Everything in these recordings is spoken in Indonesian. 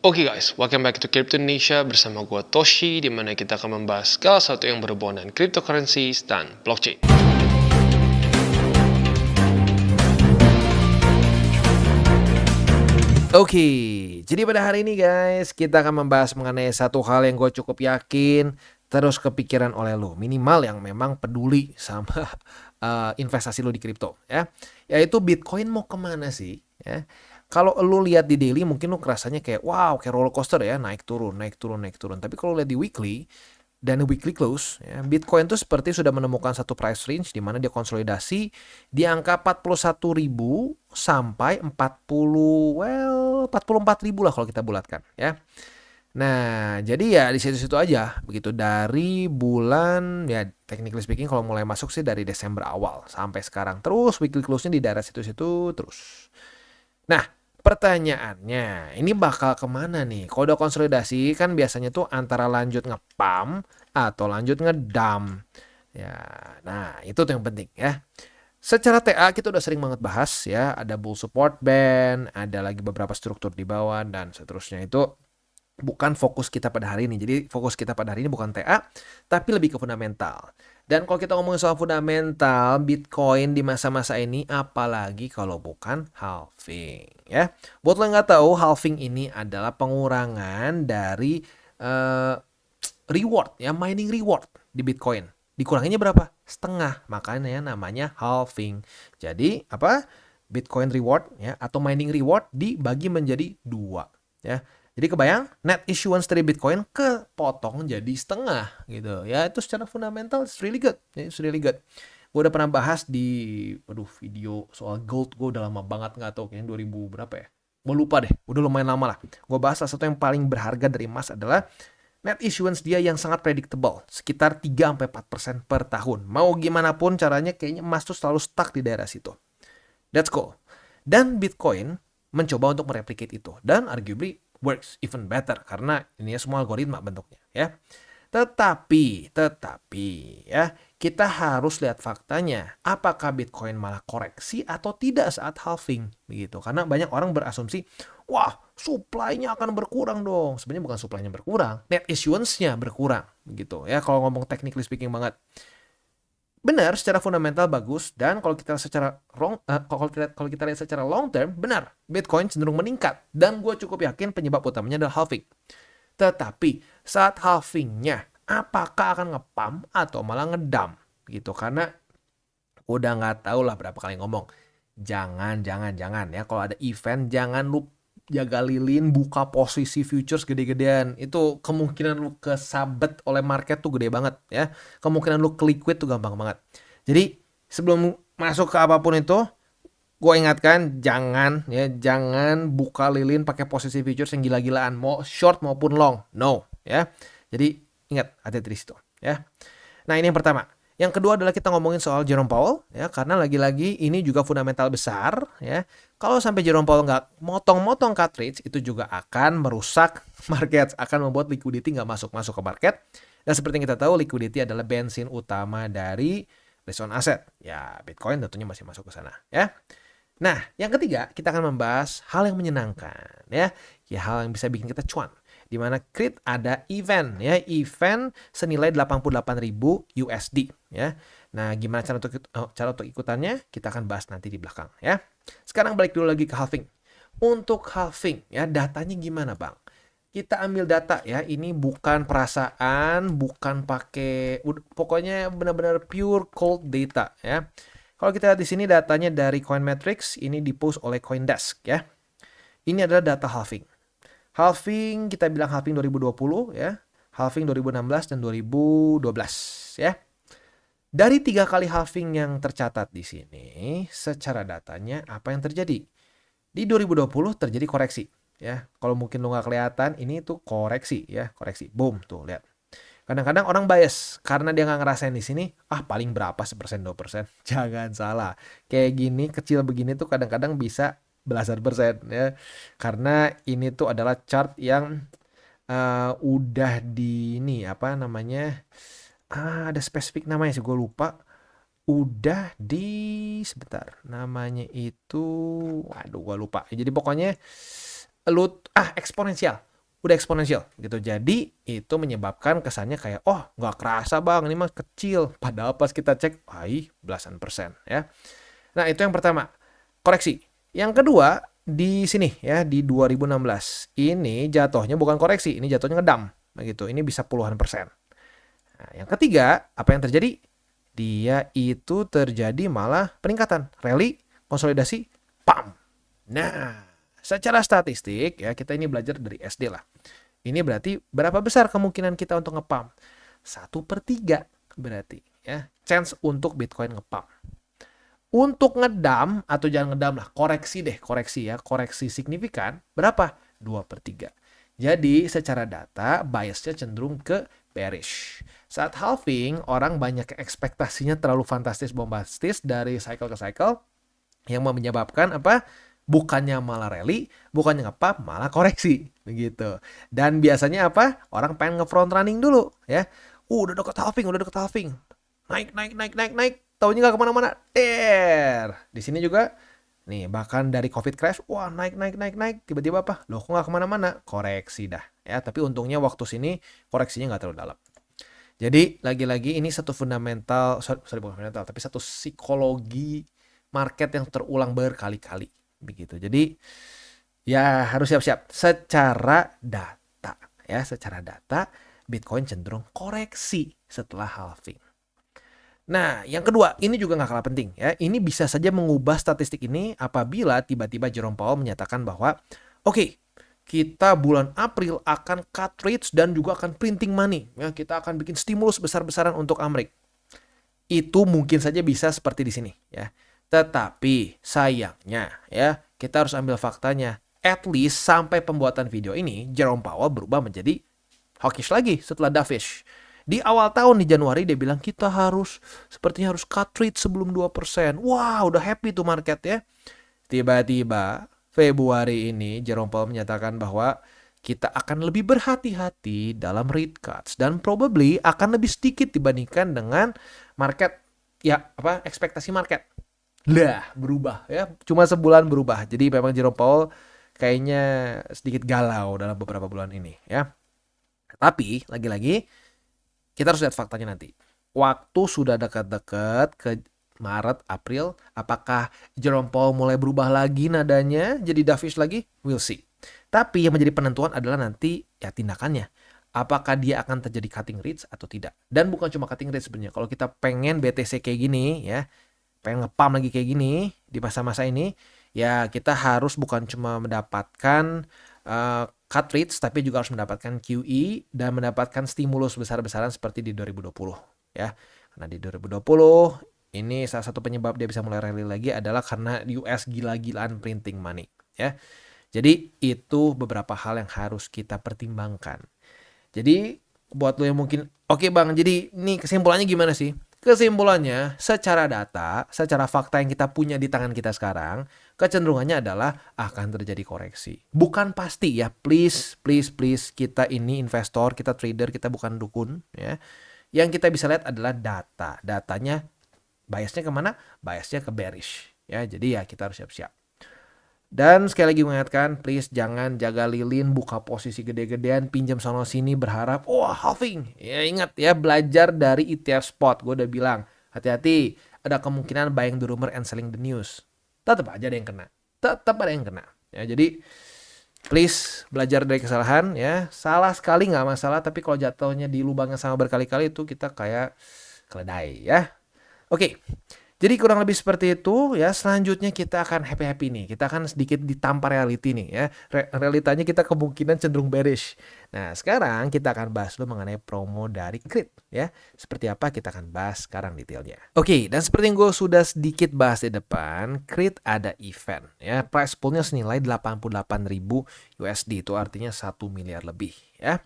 Oke guys, welcome back to Crypto Indonesia bersama gue Toshi, di mana kita akan membahas segala sesuatu yang berhubungan dengan cryptocurrencies dan blockchain. Oke, jadi pada hari ini guys, kita akan membahas mengenai satu hal yang gue cukup yakin terus kepikiran oleh lo, minimal yang memang peduli sama investasi lo di kripto ya, yaitu Bitcoin mau kemana sih ya. Kalau lo lihat di daily mungkin lo kerasanya kayak wow, kayak roller coaster ya, naik turun, naik turun, naik turun. Tapi kalau lihat di weekly dan weekly close ya, Bitcoin tuh seperti sudah menemukan satu price range di mana dia konsolidasi di angka 41.000 sampai 44.000 lah kalau kita bulatkan ya. Nah, jadi ya di situ-situ aja begitu dari bulan ya, technically speaking kalau mulai masuk sih dari Desember awal sampai sekarang terus weekly close-nya di daerah situ-situ terus. Nah, pertanyaannya, ini bakal kemana nih? Kalau udah konsolidasi kan biasanya tuh antara lanjut nge-pump atau lanjut ngedump. Ya, nah itu tuh yang penting ya. Secara TA kita udah sering banget bahas ya, ada bull support band, ada lagi beberapa struktur di bawah dan seterusnya. Itu bukan fokus kita pada hari ini. Jadi fokus kita pada hari ini bukan TA, tapi lebih ke fundamental. Dan kalau kita ngomongin soal fundamental, Bitcoin di masa-masa ini apalagi kalau bukan halving ya. Buat lo yang nggak tahu, halving ini adalah pengurangan dari reward ya, mining reward di Bitcoin. Dikuranginya berapa? Setengah. Makanya namanya halving. Jadi apa? Bitcoin reward ya atau mining reward dibagi menjadi dua ya. Jadi kebayang net issuance dari Bitcoin kepotong jadi setengah gitu ya. Itu secara fundamental it's really good. It's really good. Gue udah pernah bahas di video soal gold. Gue udah lama banget nggak tahu kayaknya 2000 berapa ya. Gue lupa deh. Udah lumayan lama lah. Gue bahas salah satu yang paling berharga dari emas adalah net issuance dia yang sangat predictable, sekitar 3-4% per tahun. Mau gimana pun caranya kayaknya emas tuh selalu stuck di daerah situ. That's cool. Dan Bitcoin mencoba untuk mereplicate itu dan arguably works even better karena ini semua algoritma bentuknya ya. Tetapi ya, kita harus lihat faktanya. Apakah Bitcoin malah koreksi atau tidak saat halving begitu? Karena banyak orang berasumsi, wah, supply-nya akan berkurang dong. Sebenarnya bukan supply-nya berkurang, net issuance-nya berkurang begitu ya. Kalau ngomong technically speaking banget. Benar, secara fundamental bagus dan kalau kita lihat secara long term, benar, Bitcoin cenderung meningkat dan gue cukup yakin penyebab utamanya adalah halving. Tetapi saat halvingnya, apakah akan nge-pump atau malah ngedump gitu? Karena udah nggak tahu lah berapa kali ngomong. Jangan ya kalau ada event jangan lu jaga lilin buka posisi futures gede-gedean. Itu kemungkinan lu kesabet oleh market tuh gede banget ya. Kemungkinan lu ke liquid tuh gampang banget. Jadi sebelum masuk ke apapun itu, gue ingatkan jangan buka lilin pakai posisi futures yang gila-gilaan, mau short maupun long, no ya. Jadi ingat hati-hati di situ ya. Nah ini yang pertama. Yang kedua adalah kita ngomongin soal Jerome Powell ya, karena lagi-lagi ini juga fundamental besar ya. Kalau sampai Jerome Powell nggak motong-motong cut rates, itu juga akan merusak market, akan membuat liquidity nggak masuk ke market. Dan seperti yang kita tahu, liquidity adalah bensin utama dari risk on asset. Ya, Bitcoin tentunya masih masuk ke sana ya. Nah, yang ketiga kita akan membahas hal yang menyenangkan ya, hal yang bisa bikin kita cuan. Di mana Crypto ada event ya, event senilai 88.000 USD ya. Nah, gimana cara untuk ikutannya? Kita akan bahas nanti di belakang ya. Sekarang balik dulu lagi ke halving. Untuk halving ya, datanya gimana, Bang? Kita ambil data ya, ini bukan perasaan, bukan pakai, pokoknya benar-benar pure cold data ya. Kalau kita lihat di sini datanya dari Coinmetrics, ini dipost oleh CoinDesk ya. Ini adalah data halving. Halving, kita bilang halving 2020 ya. Halving 2016 dan 2012 ya. Dari 3 kali halving yang tercatat di sini, secara datanya apa yang terjadi? Di 2020 terjadi koreksi ya. Kalau mungkin lo nggak kelihatan, ini tuh koreksi ya, koreksi. Boom, tuh lihat. Kadang-kadang orang bias karena dia nggak ngerasain di sini, paling berapa 1%, 2%. Jangan salah. Kayak gini, kecil begini tuh kadang-kadang bisa belasan persen ya. Karena ini tuh adalah chart yang udah di ini apa namanya? Ada spesifik namanya sih gue lupa. Udah di sebentar. Namanya itu waduh gue lupa. Jadi pokoknya eksponensial. udah eksponensial gitu. Jadi itu menyebabkan kesannya kayak, oh nggak kerasa bang, ini mah kecil. Padahal pas kita cek, belasan persen ya. Nah itu yang pertama, koreksi. Yang kedua di sini ya di 2016 ini jatuhnya bukan koreksi, ini jatuhnya ngedam begitu. Ini bisa puluhan persen. Nah, yang ketiga apa yang terjadi? Dia itu terjadi malah peningkatan, rally, konsolidasi, pam. Nah, secara statistik ya kita ini belajar dari SD lah. Ini berarti berapa besar kemungkinan kita untuk ngepump? 1/3 berarti ya chance untuk Bitcoin ngepump. Untuk ngedam atau jangan ngedam lah, koreksi ya, koreksi signifikan berapa? 2/3. Jadi secara data biasnya cenderung ke bearish. Saat halving orang banyak ekspektasinya terlalu fantastis bombastis dari cycle ke cycle yang menyebabkan apa? Bukannya malah rally, bukannya ngepump, malah koreksi begitu. Dan biasanya apa? Orang pengen nge-front running dulu ya. Udah deket halving. Naik. Taunya nggak kemana-mana. Di sini juga nih bahkan dari COVID crash, wah naik. Tiba-tiba apa? Loh kok nggak kemana-mana? Koreksi dah ya. Tapi untungnya waktu sini koreksinya nggak terlalu dalam. Jadi lagi-lagi ini satu fundamental, bukan fundamental, tapi satu psikologi market yang terulang berkali-kali begitu. Jadi ya harus siap-siap secara data ya, secara data Bitcoin cenderung koreksi setelah halving. Nah, yang kedua, ini juga nggak kalah penting ya. Ini bisa saja mengubah statistik ini apabila tiba-tiba Jerome Powell menyatakan bahwa oke, kita bulan April akan cut rates dan juga akan printing money. Ya, kita akan bikin stimulus besar-besaran untuk Amerika. Itu mungkin saja bisa seperti di sini ya. Tetapi sayangnya ya, kita harus ambil faktanya. At least sampai pembuatan video ini, Jerome Powell berubah menjadi hawkish lagi setelah dovish. Di awal tahun di Januari dia bilang sepertinya harus cut rate sebelum 2%. Wah, udah happy tuh market ya. Tiba-tiba Februari ini Jerome Powell menyatakan bahwa kita akan lebih berhati-hati dalam rate cuts dan probably akan lebih sedikit dibandingkan dengan market ekspektasi market. Lah, berubah ya. Cuma sebulan berubah. Jadi memang Jerome Powell kayaknya sedikit galau dalam beberapa bulan ini ya. Tapi lagi-lagi kita harus lihat faktanya nanti. Waktu sudah dekat-dekat ke Maret, April, apakah Jerome Powell mulai berubah lagi nadanya jadi dovish lagi? We'll see. Tapi yang menjadi penentuan adalah nanti ya tindakannya. Apakah dia akan terjadi cutting rates atau tidak. Dan bukan cuma cutting rates sebenarnya. Kalau kita pengen BTC kayak gini ya, pengen nge-pump lagi kayak gini di masa-masa ini, ya kita harus bukan cuma mendapatkan cut rates tapi juga harus mendapatkan QE dan mendapatkan stimulus besar-besaran seperti di 2020 ya. Karena di 2020 ini salah satu penyebab dia bisa mulai rally lagi adalah karena US gila-gilaan printing money ya. Jadi itu beberapa hal yang harus kita pertimbangkan. Jadi buat lo yang mungkin oke bang, jadi ini kesimpulannya gimana sih? Kesimpulannya, secara data, secara fakta yang kita punya di tangan kita sekarang, kecenderungannya adalah akan terjadi koreksi. Bukan pasti ya, please, kita ini investor, kita trader, kita bukan dukun ya. Yang kita bisa lihat adalah data. Datanya biasnya kemana? Biasnya ke bearish ya. Jadi ya kita harus siap-siap. Dan sekali lagi mengingatkan, please jangan jaga lilin, buka posisi gede-gedean, pinjam sono sini berharap, halving. Ya ingat ya, belajar dari ETF spot. Gue udah bilang, hati-hati, ada kemungkinan buying the rumor and selling the news. Tetap aja ada yang kena. Ya, jadi please belajar dari kesalahan ya. Salah sekali nggak masalah, tapi kalau jatuhnya di lubang yang sama berkali-kali itu kita kayak keledai ya. Oke. Jadi kurang lebih seperti itu ya. Selanjutnya kita akan happy nih. Kita akan sedikit ditampar reality nih ya. Realitanya kita kemungkinan cenderung bearish. Nah sekarang kita akan bahas dulu mengenai promo dari Crit ya. Seperti apa kita akan bahas sekarang detailnya. Oke, dan seperti yang gue sudah sedikit bahas di depan, Crit ada event ya. Price poolnya senilai 88.000 USD. Itu artinya 1 miliar lebih ya.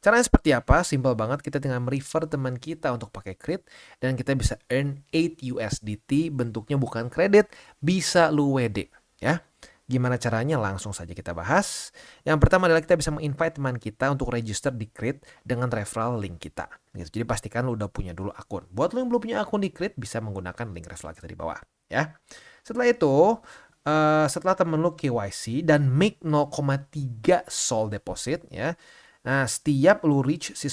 Caranya seperti apa? Simple banget, kita tinggal merefer teman kita untuk pakai Crit dan kita bisa earn 8 USDT, bentuknya bukan kredit, bisa lu WD ya. Gimana caranya? Langsung saja kita bahas. Yang pertama adalah kita bisa menginvite teman kita untuk register di Crit dengan referral link kita. Gitu. Jadi pastikan lu udah punya dulu akun. Buat lu yang belum punya akun di Crit bisa menggunakan link referral kita di bawah ya. Setelah itu setelah temen lu KYC dan make 0,3 SOL deposit ya. Nah, setiap lu reach si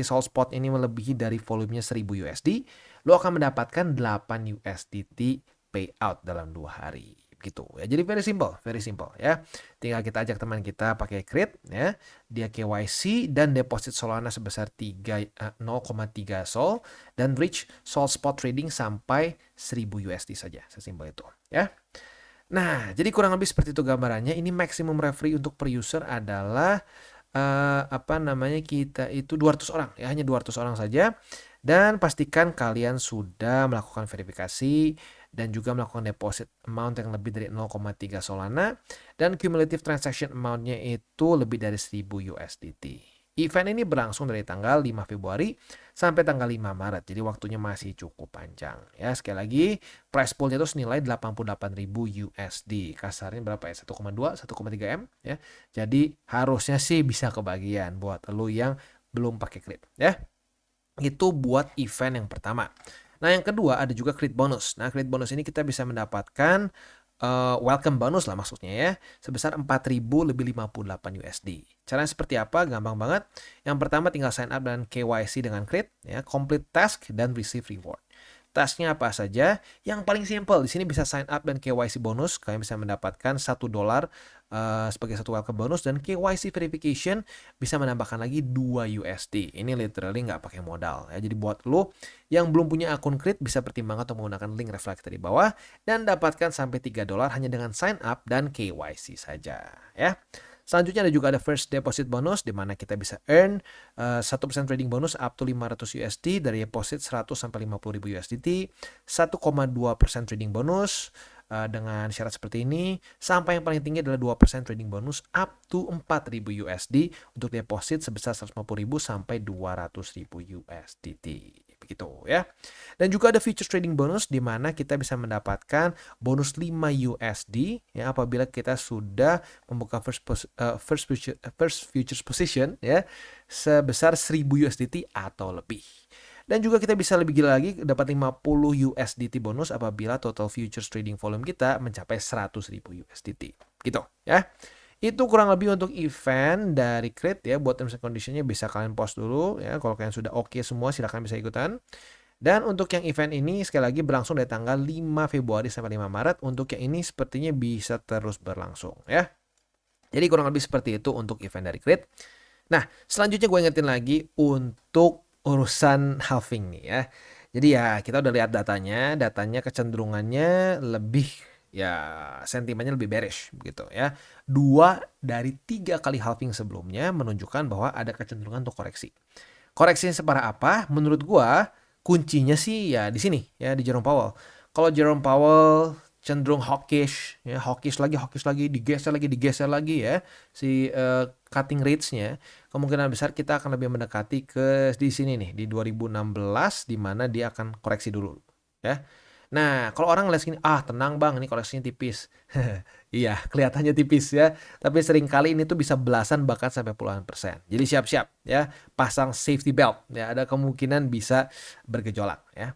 SOL spot ini melebihi dari volumenya 1000 USD, lu akan mendapatkan 8 USDT payout dalam 2 hari. Gitu ya. Jadi very simple ya. Tinggal kita ajak teman kita pakai Crit ya. Dia KYC dan deposit Solana sebesar 0,3 SOL dan reach SOL spot trading sampai 1000 USD saja. Sesimpel itu ya. Nah, jadi kurang lebih seperti itu gambarannya. Ini maximum referee untuk per user adalah kita itu 200 orang ya, hanya 200 orang saja. Dan pastikan kalian sudah melakukan verifikasi dan juga melakukan deposit amount yang lebih dari 0,3 Solana dan cumulative transaction amount-nya itu lebih dari 1000 USDT. Event ini berlangsung dari tanggal 5 Februari sampai tanggal 5 Maret. Jadi waktunya masih cukup panjang. Ya, sekali lagi price pool-nya itu senilai 88.000 USD. Kasarnya berapa ya? 1,2, 1,3 M ya. Jadi harusnya sih bisa kebagian buat lu yang belum pakai Crit ya. Itu buat event yang pertama. Nah, yang kedua ada juga Crit bonus. Nah, Crit bonus ini kita bisa mendapatkan welcome bonus lah maksudnya ya, sebesar 4.000 lebih 58 USD. Caranya seperti apa? Gampang banget. Yang pertama tinggal sign up dan KYC dengan Crit ya, complete task dan receive reward. Tasknya apa saja? Yang paling simple di sini bisa sign up dan KYC bonus. Kalian bisa mendapatkan $1 sebagai satu welcome bonus dan KYC verification bisa menambahkan lagi 2 USD. Ini literally nggak pakai modal ya. Jadi buat lo yang belum punya akun Crit bisa pertimbangkan atau menggunakan link reflektor di bawah dan dapatkan sampai $3 hanya dengan sign up dan KYC saja ya. Selanjutnya ada juga ada first deposit bonus di mana kita bisa earn 1% trading bonus up to 500 USD dari deposit 100 sampai 50.000 USDT, 1,2% trading bonus dengan syarat seperti ini, sampai yang paling tinggi adalah 2% trading bonus up to 4.000 USD untuk deposit sebesar 150.000 sampai 200.000 USDT. Begitu ya. Dan juga ada futures trading bonus di mana kita bisa mendapatkan bonus 5 USD ya apabila kita sudah membuka first futures position ya sebesar 1000 USDT atau lebih. Dan juga kita bisa lebih gila lagi dapat 50 USDT bonus apabila total futures trading volume kita mencapai 100.000 USDT. Gitu ya. Itu kurang lebih untuk event dari Crit ya. Buat terms and condition-nya bisa kalian post dulu ya. Kalau kalian sudah oke semua silahkan bisa ikutan. Dan untuk yang event ini sekali lagi berlangsung dari tanggal 5 Februari sampai 5 Maret. Untuk yang ini sepertinya bisa terus berlangsung ya. Jadi kurang lebih seperti itu untuk event dari Crit. Nah, selanjutnya gue ingetin lagi untuk urusan halving nih ya. Jadi ya kita udah lihat datanya kecenderungannya lebih ya sentimennya lebih bearish gitu ya. 2 dari 3 kali halving sebelumnya menunjukkan bahwa ada kecenderungan untuk koreksi. Koreksinya separah apa? Menurut gua kuncinya sih ya di sini ya di Jerome Powell. Kalau Jerome Powell cenderung hawkish lagi, digeser lagi ya si cutting rates-nya, kemungkinan besar kita akan lebih mendekati ke di sini nih di 2016 di mana dia akan koreksi dulu ya. Nah, kalau orang ngeliat sini, tenang bang, ini koleksinya tipis. Iya, kelihatannya tipis ya. Tapi seringkali ini tuh bisa belasan bahkan sampai puluhan persen. Jadi siap-siap ya, pasang safety belt. Ya, ada kemungkinan bisa bergejolak ya.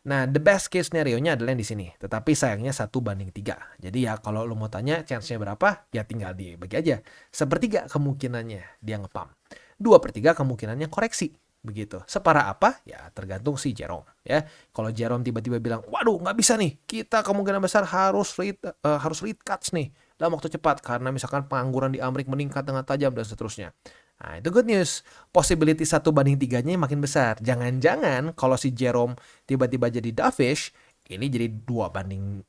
Nah, the best case scenario-nya adalah yang di sini. Tetapi sayangnya 1/3. Jadi ya kalau lo mau tanya chance-nya berapa, ya tinggal dibagi aja. 1/3 kemungkinannya dia ngepump. 2/3 kemungkinannya koreksi. Begitu. Separah apa? Ya tergantung si Jerome ya. Kalau Jerome tiba-tiba bilang, waduh nggak bisa nih, kita kemungkinan besar harus rate cuts nih dalam waktu cepat karena misalkan pengangguran di Amerika meningkat dengan tajam dan seterusnya. Nah itu good news. Possibility 1/3-nya makin besar. Jangan-jangan kalau si Jerome tiba-tiba jadi dovish, ini jadi 2/4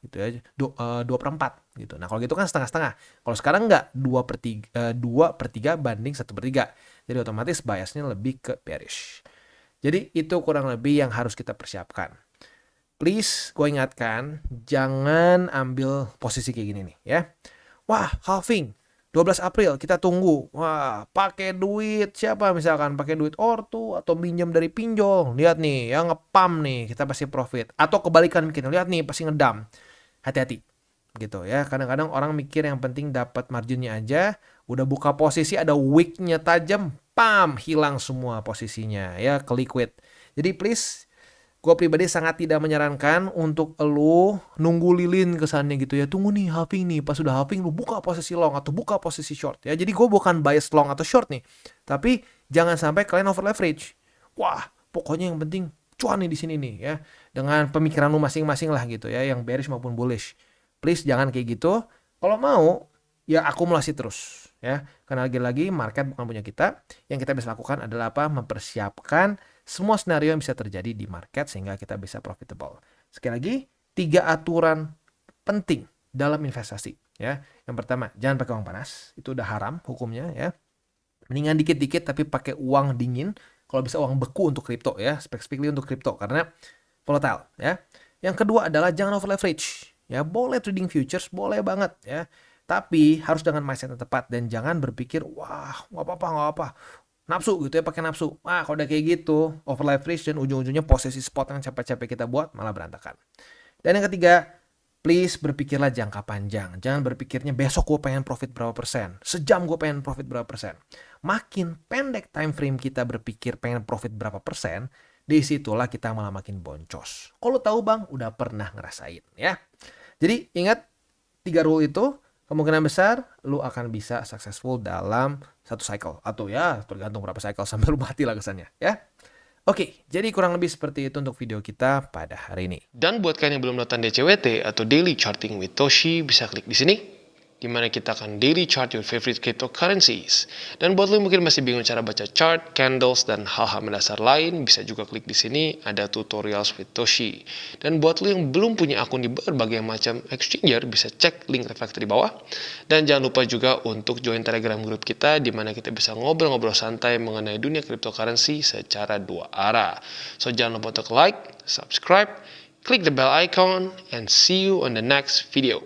gitu ya, 2/4 gitu. Nah kalau gitu kan setengah-setengah. Kalau sekarang enggak 2/3 banding 1/3. Jadi otomatis biasnya lebih ke bearish. Jadi itu kurang lebih yang harus kita persiapkan. Please gue ingatkan jangan ambil posisi kayak gini nih ya. Wah halving 12 April kita tunggu. Wah, pakai duit siapa misalkan pakai duit ortu atau minjem dari pinjol. Lihat nih, yang ngepam nih, kita pasti profit. Atau kebalikan mungkin, lihat nih pasti ngedam. Hati-hati. Gitu ya. Kadang-kadang orang mikir yang penting dapat marginnya aja, udah buka posisi ada wick-nya tajam, pam, hilang semua posisinya ya, ke liquid. Jadi please Gue pribadi sangat tidak menyarankan untuk lu nunggu lilin kesannya gitu ya. Tunggu nih halving nih, pas sudah halving lu buka posisi long atau buka posisi short ya. Jadi gue bukan bias long atau short nih. Tapi jangan sampai kalian over leverage. Wah, pokoknya yang penting cuan nih di sini nih ya. Dengan pemikiran lu masing-masing lah gitu ya, yang bearish maupun bullish. Please jangan kayak gitu. Kalau mau ya akumulasi terus ya. Karena lagi-lagi market bukan punya kita. Yang kita bisa lakukan adalah apa? Mempersiapkan semua skenario yang bisa terjadi di market sehingga kita bisa profitable. Sekali lagi, 3 aturan penting dalam investasi ya. Yang pertama, jangan pakai uang panas. Itu udah haram hukumnya ya. Mendingan dikit-dikit tapi pakai uang dingin. Kalau bisa uang beku untuk kripto ya, specifically untuk kripto karena volatile ya. Yang kedua adalah jangan over leverage. Ya, boleh trading futures, boleh banget ya. Tapi harus dengan mindset yang tepat dan jangan berpikir, wah, nggak apa-apa. Nafsu gitu ya, pakai nafsu. Kalau udah kayak gitu, over leverage dan ujung-ujungnya posisi spot yang capek-capek kita buat malah berantakan. Dan yang ketiga, please berpikirlah jangka panjang. Jangan berpikirnya besok gue pengen profit berapa persen. Sejam gue pengen profit berapa persen. Makin pendek time frame kita berpikir pengen profit berapa persen, disitulah kita malah makin boncos. Kalau tahu bang, udah pernah ngerasain ya. Jadi ingat 3 rule itu, kemungkinan besar lu akan bisa successful dalam satu cycle. Atau ya tergantung berapa cycle sampai lu mati lah kesannya ya. Oke, jadi kurang lebih seperti itu untuk video kita pada hari ini. Dan buat kalian yang belum nonton DCWT atau Daily Charting with Toshi, bisa klik di sini, di mana kita akan daily chart your favorite cryptocurrencies. Dan buat lo yang mungkin masih bingung cara baca chart, candles, dan hal-hal mendasar lain, bisa juga klik di sini, ada tutorials with Toshi. Dan buat lo yang belum punya akun di berbagai macam exchanger, bisa cek link reflektor di bawah. Dan jangan lupa juga untuk join Telegram group kita, di mana kita bisa ngobrol-ngobrol santai mengenai dunia cryptocurrency secara 2 arah. So jangan lupa untuk like, subscribe, click the bell icon, and see you on the next video.